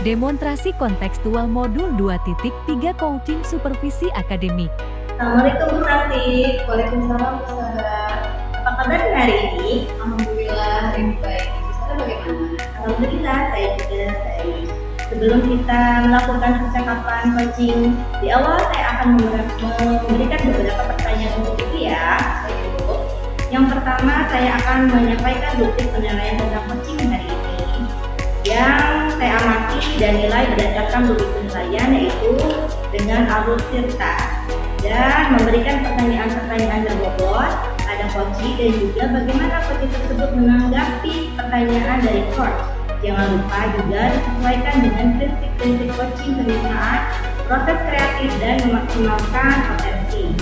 Demonstrasi kontekstual modul 2.3 Coaching Supervisi Akademik. Assalamualaikum Bu Santi. Waalaikumsalam Bu Sarah. Apa kabar hari ini? Alhamdulillah hari ini baik. Bu Sarah bagaimana? Alhamdulillah saya juga baik. Sebelum kita melakukan percakapan coaching, di awal saya akan memberikan beberapa pertanyaan untuk Ibu ya. Yang pertama saya akan menyampaikan rubrik penilaian tentang coaching hari ini yang saya amati dan nilai berdasarkan rubrik penilaian yaitu dengan alur tirta dan memberikan pertanyaan-pertanyaan berbobot, ada coach dan juga bagaimana coach tersebut menanggapi pertanyaan dari coach. Jangan lupa juga disesuaikan dengan prinsip-prinsip coaching penerimaan, proses kreatif dan memaksimalkan potensi.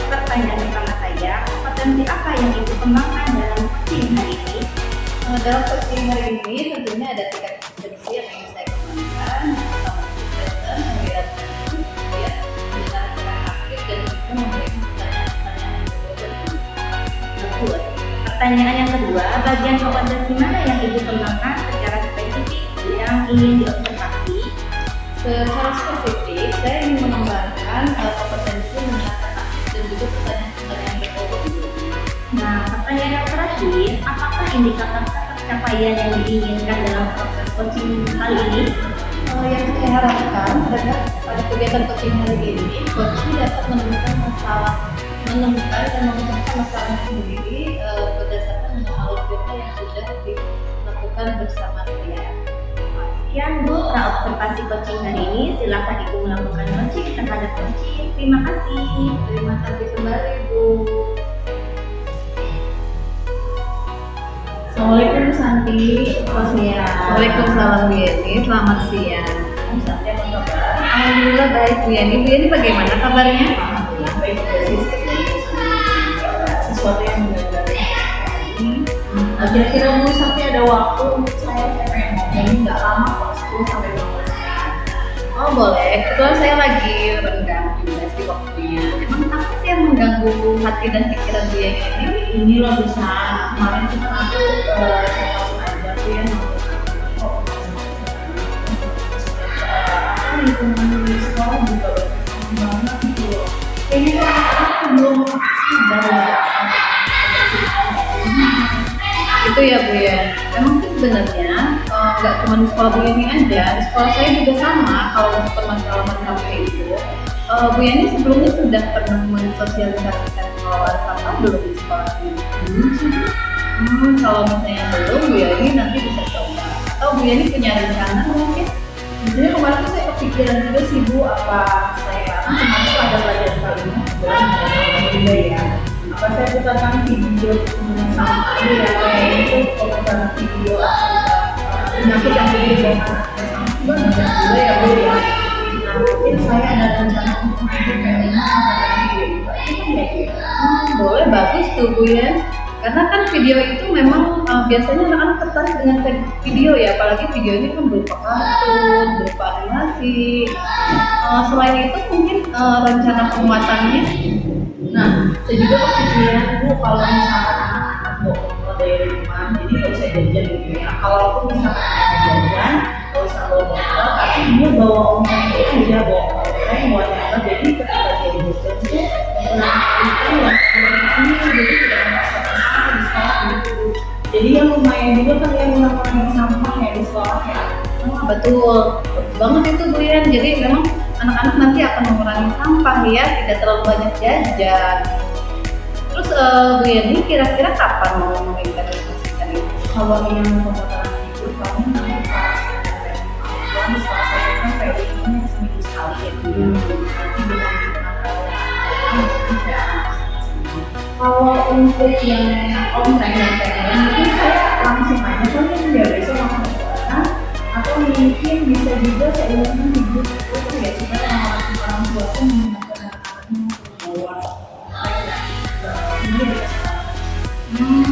Pertanyaan pertama saya, potensi apa yang Ibu kembangkan dalam coaching hari ini? Dalam coaching hari ini tentunya ada 3 kompetensi yang ingin saya kembangkan. Pertama, melihat mendengarkan aktif dan juga memberikan pertanyaan-pertanyaan Bagus. Pertanyaan yang kedua, bagian kompetensi mana yang Ibu kembangkan secara spesifik yang ingin diobservasi? Secara spesifik, saya ingin mengembangkan kompetensi mendengarkan aktif dan juga pertanyaan-pertanyaan berbobot. Nah, pertanyaan yang terakhir, apakah indikator pencapaian yang diinginkan dalam proses coaching kali ini? Yang saya harapkan pada kegiatan coaching hari ini, coach dapat menemukan dan memecahkan masalah sendiri berdasarkan dengan alur data yang sudah dilakukan bersama saya. Sekian Bu, observasi coaching hari ini. Silakan Ibu melakukan coaching terhadap coaching. Terima kasih. Terima kasih kembali Bu. Assalamualaikum Bu Santi. Selamat siang. Waalaikumsalam Bu Yeni, selamat siang. Bu Santi apa kabar? Alhamdulillah baik Bu Yeni. Bu Yeni bagaimana kabarnya? Alhamdulillah baik. Sesuatu yang mengganggu ini. Kira-kira Bu Santi ada waktu untuk saya pengen ngomong nggak lama kok, 10 sampai 15 menit. Oh boleh, kebetulan saya lagi renggang juga sih waktunya. Emang apa sih yang mengganggu hati dan pikiran Bu Yeni ini? Ini loh bisa kemarin kita saya langsung aja tuh ya lingkungan di sekolah juga berkesan banget gitu loh. Kayaknya tuh anak-anak belum sadar ya Itu ya Bu ya. Emang sih sebenarnya nggak cuma di sekolah Bu Yeni aja, di sekolah saya juga sama. Kalau untuk permasalahan sampah itu, Bu Yeni sebelumnya sudah pernah mensosialisasikan pengelolaan sampah belum di sekolah ini? Kalau misalnya belum, Bu Yeni nanti bisa coba. Atau Bu Yeni punya rencana mungkin? Sebenarnya kemarin tuh saya kepikiran juga sih Bu, apa saya kemarin tuh ada pelajaran kali ini juga ya. Apa saya putarkan video tentang sampah aja ya, kayak itu putarkan video penyakit yang jadi bawaan sampah banyak juga ya Bu ya. Nah mungkin saya ada rencana untuk kayak ini Boleh, bagus tuh Bu ya. Karena kan video itu memang biasanya anak-anak tertarik dengan video ya, apalagi video ini kan berupa kartun, berupa animasi. Selain itu mungkin rencana penguatannya. Nah, saya juga kepikiran Bu kalau misalkan anak-anak bawa dari rumah, jadi nggak usah jajan gitu ya. Kalaupun misalkan ada jajan, nggak usah bawa botol, tapi dia bawa omeng aja, bawa omeng, bawa nyamper. Jadi ketika dia di jajan tuh menggunakan yang ini, jadi tidak ada sampah di sekolah gitu. Jadi yang lumayan juga kan yang mengurangi sampah ya di sekolah ya. Betul banget itu Bu Yan. Jadi memang anak-anak nanti akan mengurangi sampah ya, tidak terlalu banyak jajan. Terus Bu Yani kira-kira kapan mau mengimplementasikan itu? Kalau yang pemutaran itu kami nanti pas di sekolah saya kan kayak ini seminggu sekali ya Bu. Nanti dengan kalau untuk yang online dan pengen mungkin saya langsung aja kan ya besok langsung berjalan, atau mungkin bisa juga saya ingin hidup itu ya supaya orang tua pun mengingatkan anak-anaknya bahwa ini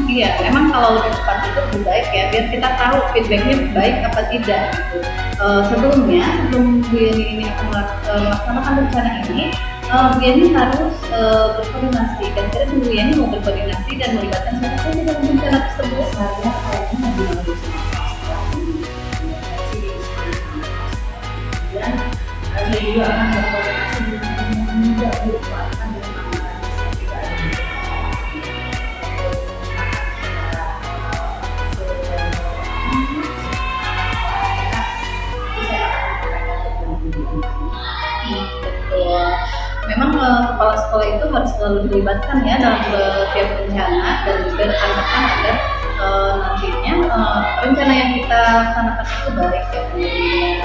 Iya, memang kalau lebih cepat itu lebih baik ya, biar kita tahu feedbacknya baik apa tidak gitu. Sebelum Bu Yani ini akan melaksanakan rencana ini, Bu Yani harus berkoordinasi. Dan kira Bu Yani mau berkoordinasi dan melibatkan siapa saja dalam rencana tersebut? saya kayaknya mau bilang juga akan berkoordinasi dengan juga diupakan dengan anggaran tidak ada betul. Memang kepala sekolah itu harus selalu dilibatkan ya dalam setiap rencana dan juga rekan-rekan agar nantinya rencana yang kita laksanakan itu baik ya Bu Yani.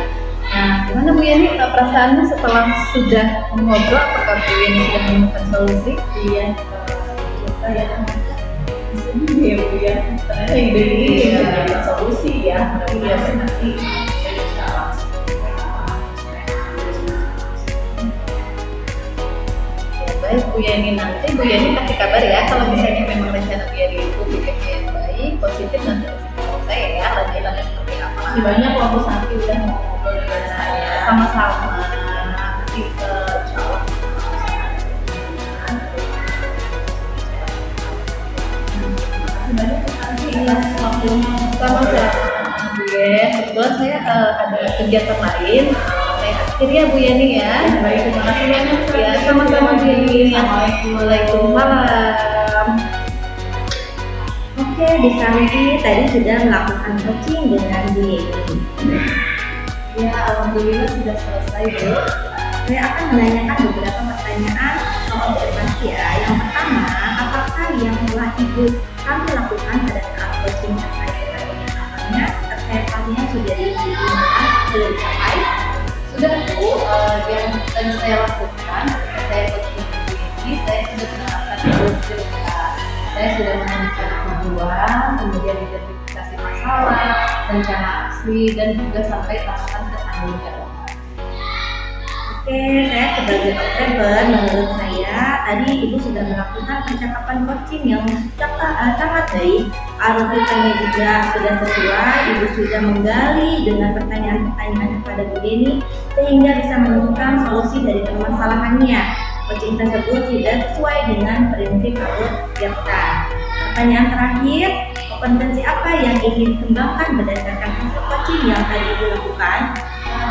Nah, gimana Bu Yani perasaannya setelah sudah mengobrol, apakah Bu Yani sudah menemukan solusi? Iya, kita ya sedih ya Bu ya, ternyata ide ini jadi solusi ya. Iya sih, nanti saya bisa langsung. Baik Bu Yani, nanti Bu Yani kasih kabar ya kalau misalnya memang rencana Bu Yani itu pikirnya yang baik, positif, nanti kasih tahu saya ya lanjutannya seperti apa. Masih banyak loh Bu Santi udah mau ngobrol dengan saya. Sama-sama. Nanti insya Allah. Masih banyak Bu Santi atas waktunya. Sama-sama Bu Ya. Kebetulan saya ada kegiatan lain. Saya akhiri ya Bu Yani ya. Baik, terima kasih banyak. Ya, sama-sama Bu Yani. Waalaikumsalam. Oke, Bu Santi tadi sudah melakukan coaching dengan Bu Yeni. Ya, alhamdulillah sudah selesai Bu. Saya akan menanyakan beberapa pertanyaan soal observasi ya. Yang pertama, apakah yang telah Ibu kami lakukan pada saat coaching terkait dengan pengetahuannya, terkait sudah dilakukan, sudah dicapai? Sudah Bu, yang tadi saya lakukan, saya coaching ini, saya sudah menerapkan cerita. Saya sudah menemukan tujuan, kemudian identifikasi masalah, rencana aksi, dan juga sampai tahapan bertanggung jawab. Oke, saya sebagai observer, menurut saya tadi Ibu sudah melakukan percakapan coaching yang sangat baik. Arutannya juga sudah sesuai. Ibu sudah menggali dengan pertanyaan-pertanyaan kepada Bu Yeni sehingga bisa menemukan solusi dari permasalahannya. Coaching tersebut sudah sesuai dengan prinsip alur Gepta. Pertanyaan terakhir, kompetensi apa yang ingin dikembangkan berdasarkan hasil coaching yang tadi Ibu lakukan?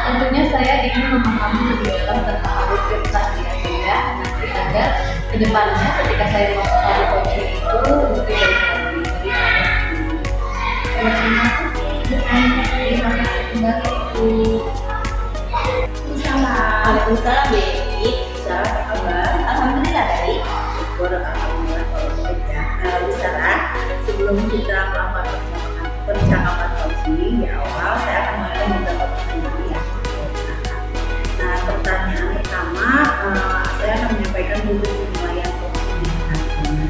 Tentunya saya ingin memahami lebih dalam tentang alur Gepta ya, nanti agar kedepannya ketika saya melakukan coaching itu lebih baik lagi. Terima kasih, Bu Santi. Terima kasih kembali Ibu. Waalaikumsalam Bu Yeni. Sarah, apa kabar? Alhamdulillah baik. Syukur, alhamdulillah kalau baik ya. Bu Sarah, sebelum kita melakukan percakapan coaching di awal, saya akan mulai beberapa pertanyaan ya. Nah, pertanyaan pertama, saya akan menyampaikan dulu penilaian coaching kita hari ini.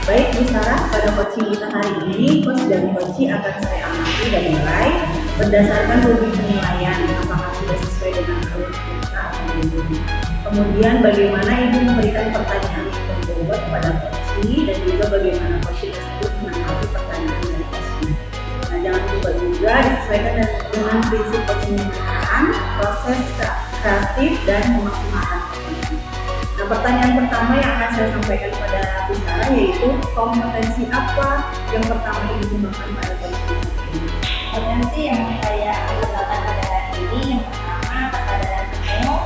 Baik Bu Sarah, pada coaching kita hari ini, coach dan coaching akan saya amati dan nilai berdasarkan logik penilaian apakah sudah sesuai dengan alur kita atau belum. Kemudian bagaimana Ibu memberikan pertanyaan yang berbobot kepada coaching dan juga bagaimana coaching tersebut menanggapi pertanyaan dari coaching. Nah, jangan lupa juga disesuaikan dengan prinsip coaching menyenangkan, proses kreatif dan memaksimalkan coaching. Nah, pertanyaan pertama yang akan saya sampaikan kepada Bu Sarah yaitu kompetensi apa yang pertama Ibu kembangkan pada coaching ini? Potensi yang saya kembangkan pada hari ini yang pertama kesadaran penuh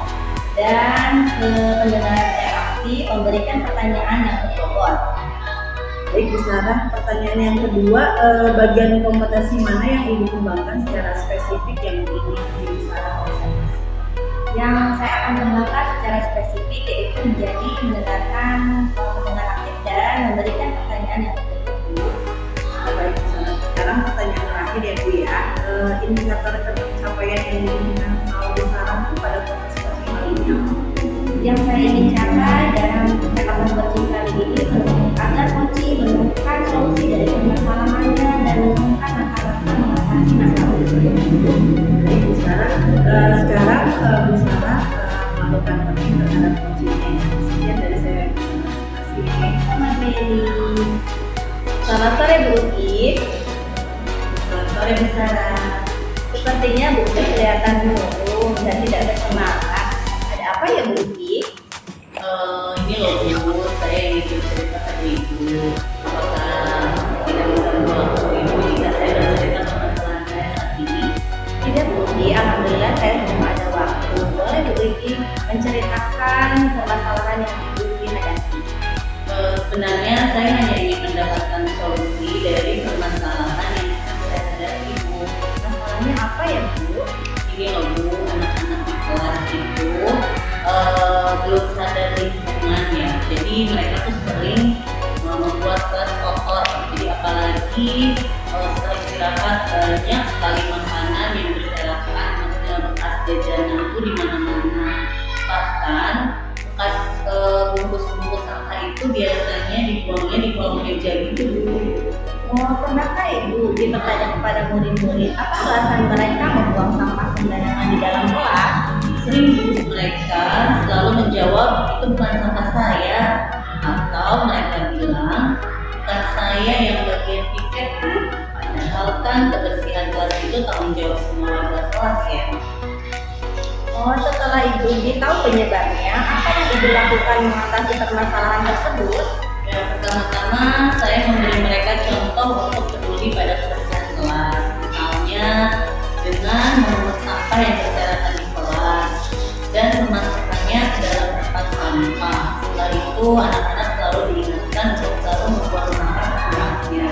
dan pendengaran yang aktif, memberikan pertanyaan yang berbobot. Baik Bu Sarah, pertanyaan yang kedua, bagian kompetensi mana yang Ibu kembangkan secara spesifik yang ingin Ibu Sarah observasi? Yang saya akan kembangkan secara spesifik yaitu menjadi mendengarkan pendengar aktif dan memberikan pertanyaan yang berbobot. Baik Bu Sarah, sekarang pertanyaan terakhir ya Bu ya, indikator pencapaian yang diinginkan sama Bu Sarah itu pada proses coaching kali ini yang saya ingin capai dalam percakapan coaching kali ini agar coaching menemukan solusi dari permasalahannya dan menemukan langkah-langkah mengatasi masalah tersebut. Baik Bu Sarah, sekarang Bu Sarah melakukan coaching terhadap coachingnya ya. Sekian dari saya. Terima kasih. Sama Beli. Selamat sore Bu Uki. Selamat sore Bu Sarah. Sepertinya Bu Uki kelihatan murung dan tidak bersemangat. Ada apa ya Bu Uki? Ini loh Bu, saya ingin cerita ke Ibu. Apakah tidak bisa menolong Ibu jika saya bercerita tentang masalah saya saat ini? Tidak Bu Uki, alhamdulillah saya sedang ada waktu. Egi menceritakan permasalahan yang Ibu hadapi? Sebenarnya saya hanya ingin mendapatkan solusi dari permasalahan yang sedang saya hadapi, Bu. Masalahnya apa ya, Bu? Ini loh, Bu, anak-anak di kelas itu belum sadar lingkungan ya. Jadi mereka tuh sering membuat kelas kotor. Jadi apalagi setelah istirahat banyak sekali makanan yang berserakan, maksudnya bekas jajanan itu di mana-mana. Bahkan bekas bungkus-bungkus sampah itu biasanya dibuangnya di kolong meja gitu, Bu. Pernahkah Ibu bertanya kepada murid-murid apa alasan mereka membuang sampah sembarangan di dalam kelas? Sering, Bu, mereka selalu menjawab itu bukan sampah saya, atau mereka bilang bukan saya yang bagian piket, Bu. Padahal kan kebersihan kelas itu tanggung jawab semua warga kelas ya. Setelah Ibu tahu penyebabnya, apa yang Ibu lakukan mengatasi permasalahan tersebut? Ya, pertama-tama saya memberi mereka contoh untuk peduli pada kebersihan kelas. Misalnya dengan memungut sampah yang berserakan di kelas dan memasukkannya ke dalam tempat sampah. Setelah itu anak-anak selalu diingatkan untuk selalu membuang sampah secukupnya,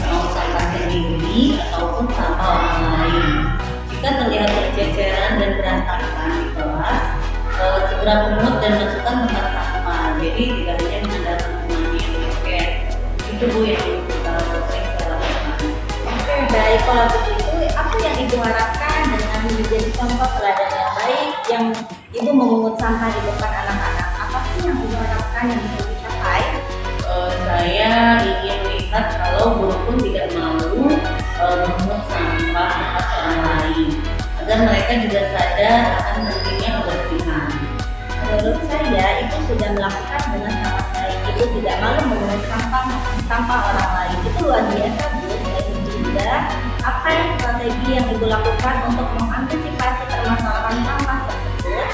mau sampah sendiri ataupun sampah orang lain. Jika terlihat berceceran dan berantakan di kelas, segera pungut dan masukkan tempat sampah. Jadi tidak hanya mengandalkan temannya yang piket. Itu, Bu, yang kita sering saya lakukan. Oke, baik, kalau begitu apa yang Ibu harapkan dengan menjadi contoh teladan yang baik yang Ibu memungut sampah di depan anak-anak? Apa sih yang Ibu harapkan yang bisa dicapai? Saya ingin melihat kalau guru pun tidak malu memungut sampah atas orang lain, agar mereka juga sadar akan pentingnya kebersihan. Menurut saya, Ibu sudah melakukan dengan sangat baik. Ibu tidak malu memungut sampah orang lain. Itu luar biasa, Bu. Selain itu juga, apa yang strategi yang Ibu lakukan untuk mengantisipasi permasalahan sampah tersebut?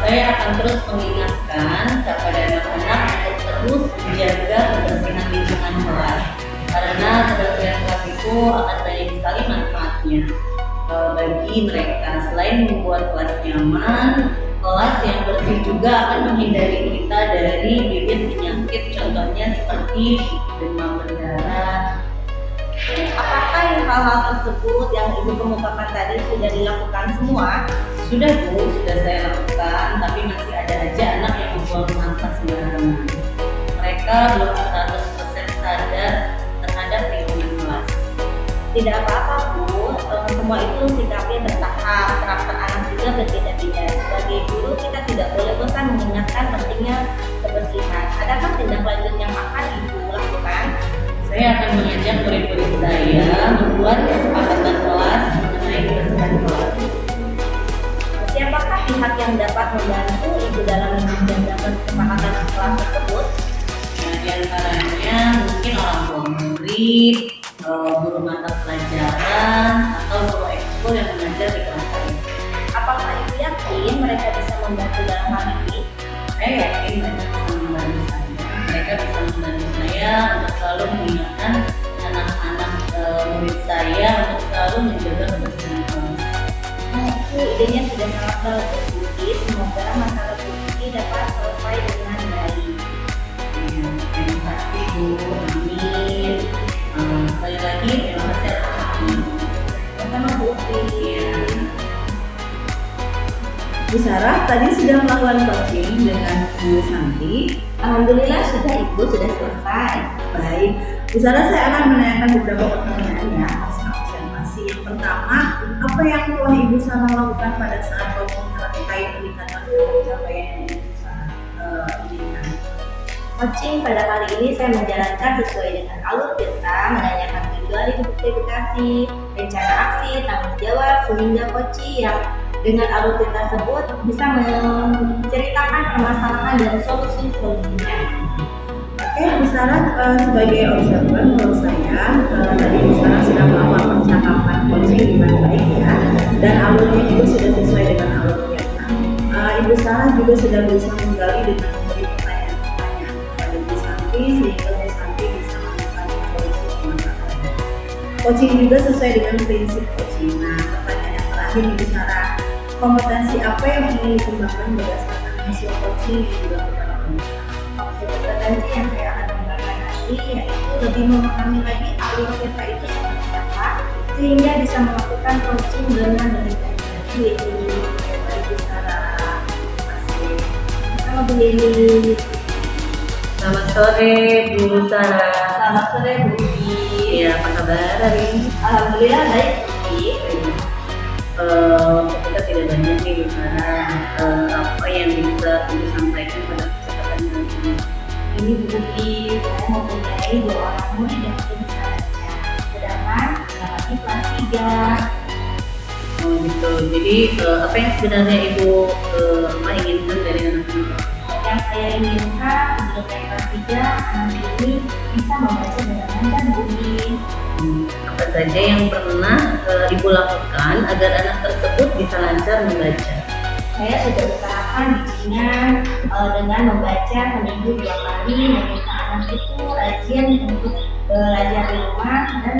Saya akan terus mengingatkan kepada anak-anak untuk terus menjaga kebersihan lingkungan kelas, karena kebersihan kelas itu akan banyak sekali manfaatnya bagi mereka. Selain membuat kelas nyaman, kelas yang bersih juga akan menghindari kita dari bibit penyakit, contohnya seperti demam berdarah. Apakah hal-hal tersebut yang Ibu kemukakan tadi sudah dilakukan semua? Sudah, Bu, sudah saya lakukan, tapi masih ada aja anak yang membuang sampah sembarangan. Mereka belum 100% sadar terhadap lingkungan kelas. Tidak apa-apa, Bu. Semua itu sikapnya bertahap. Karakter anak juga berbeda-beda. Sebagai guru, kita tidak boleh bosan mengingatkan pentingnya kebersihan. Adakah tindak lanjut yang akan Ibu lakukan? Saya akan mengajak murid-murid saya membuat kesepakatan kelas mengenai kebersihan kelas. Siapakah pihak yang dapat membantu Ibu dalam menjaga kesepakatan kelas tersebut? Nah, di antaranya mungkin orang tua murid, guru mata pelajaran, atau guru ekskul yang mengajar di kelas saya. Apakah Ibu yakin mereka bisa membantu dalam hal ini? Saya yakin mereka bisa membantu saya. Mereka bisa membantu saya untuk selalu mengingatkan anak-anak murid saya untuk selalu menjaga kebersihan kelas. Itu idenya sudah sangat bagus, Bu. Semoga masalah Bu dapat selesai dengan baik. Terima kasih, Bu. Amin. Sekali lagi terima kasih atas waktunya. Sama Bu Uti. Bu Sarah tadi sudah melakukan coaching dengan Bu Santi. Alhamdulillah Ibu sudah selesai. Baik, Bu Sarah, saya akan menanyakan beberapa pertanyaan ya atas observasi. Yang pertama, apa yang telah Ibu Sarah lakukan pada saat coaching terkait peningkatan pencapaian yang Ibu Sarah inginkan? Coaching pada kali ini saya menjalankan sesuai dengan alur kita, menanyakan tujuan identifikasi, rencana aksi, tanggung jawab, sehingga coaching yang dengan alur kita tersebut bisa menceritakan permasalahan dan solusi-solusinya. Oke, Bu Sarah, sebagai observer menurut saya tadi Bu Sarah sudah melakukan percakapan coaching dengan baik ya, dan alurnya juga sudah sesuai dengan alurnya. Ibu Sarah juga sudah berusaha menggali dengan memberi pertanyaan-pertanyaan kepada Bu Santi sehingga Bu Santi bisa menemukan solusi permasalahan. Coaching juga sesuai dengan prinsip coaching. Nah, pertanyaan yang terakhir Ibu Sarah, kompetensi apa yang ingin dikembangkan berdasarkan hasil coaching yang dilakukan oleh Kompetensi yang saya akan kembangkan nanti yaitu lebih memahami lagi alur kita itu seperti apa sehingga bisa melakukan coaching dengan lebih baik lagi. Itu secara masih sama Bu Lili. Selamat sore Bu Sarah. Selamat sore Bu Lili. Iya, apa kabar hari ini? Alhamdulillah baik Bu Lili. Kita tidak banyak nih Bu Sarah. Apa yang bisa Ibu sampaikan pada kesempatan hari ini? Ini Bu Lili, saya mempunyai 2 orang murid yang belum bisa baca. Sedangkan lagi kelas 3. Oh gitu. Jadi apa yang sebenarnya Ibu inginkan dari anak-anak? Yang saya inginkan sebelum naik kelas 3, anak ini bisa membaca dengan lancar Bu Lili. Apa saja yang pernah Ibu lakukan agar anak tersebut bisa lancar membaca? Saya sudah usahakan bimbingan dengan membaca seminggu 2 kali, meminta anak itu rajin untuk belajar di rumah dan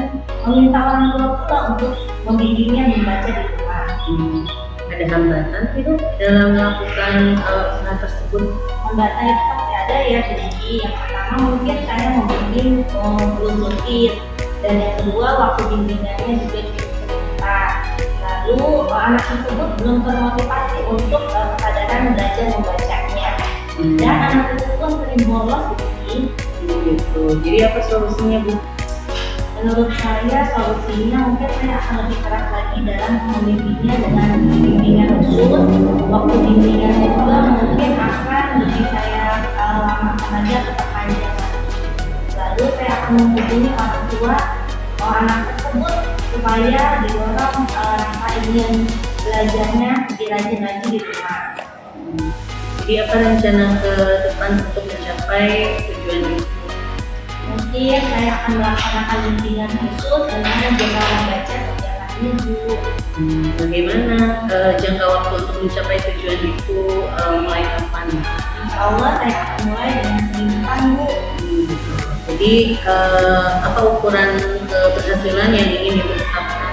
meminta orang tua pula untuk membimbingnya membaca di rumah. Ada hambatan tidak dalam melakukan usaha tersebut? Hambatan itu pasti ada ya, jadi yang pertama mungkin saya membimbing belum rutin, dan yang kedua waktu bimbingannya juga cukup sebentar. Lalu anak tersebut belum termotivasi untuk kesadaran belajar membacanya, dan anak itu pun sering bolos gitu. Gitu. Jadi apa solusinya Bu? Menurut saya solusinya mungkin saya akan lebih keras lagi dalam membimbingnya dengan bimbingan khusus. Waktu bimbingannya juga mungkin akan lebih saya lamakan lagi atau perpanjang. Lalu saya akan menghubungi orang tua anak tersebut supaya didorong rasa ingin belajarnya lebih rajin lagi di rumah. Jadi apa rencana ke depan untuk mencapai tujuan itu? Mungkin saya akan melaksanakan bimbingan khusus dengan jangka membaca setiap hari Bu. Bagaimana jangka waktu untuk mencapai tujuan itu mulai kapan? Insya Allah saya akan mulai dengan seminggu depan Bu. Jadi apa ukuran keberhasilan yang ingin Ibu tetapkan?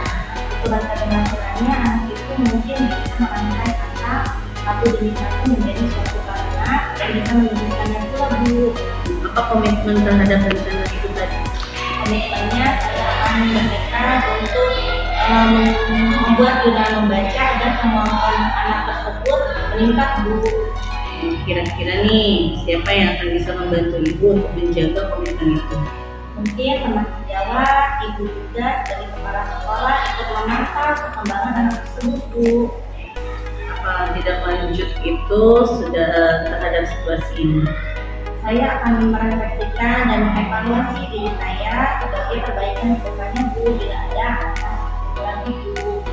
Ukuran keberhasilannya anak itu mungkin bisa merangkai kata satu demi satu menjadi suatu kalimat dan bisa menuliskannya pula Bu. Apa komitmen terhadap rencana itu tadi? Komitmennya saya akan bertekad untuk membuat jurnal membaca agar kemampuan anak tersebut meningkat Bu. Kira-kira nih siapa yang akan bisa membantu Ibu untuk menjaga komitmen itu? Mungkin teman sejawat, ibu juga sebagai kepala sekolah ikut memantau perkembangan anak tersebut Bu. Apa tidak lanjut itu sudah terhadap situasi ini? Saya akan merefleksikan dan mengevaluasi diri saya sebagai perbaikan kedepannya Bu, bila ada lagi Bu.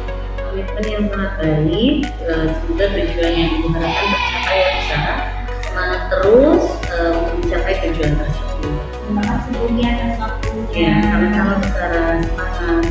Komitmen yang sangat baik, semoga tujuan yang Ibu harapkan tercapai ya Bu Sarah. Semangat terus untuk mencapai tujuan tersebut. Terima kasih Bu atas waktunya. Ya, sama-sama Bu Sarah, semangat.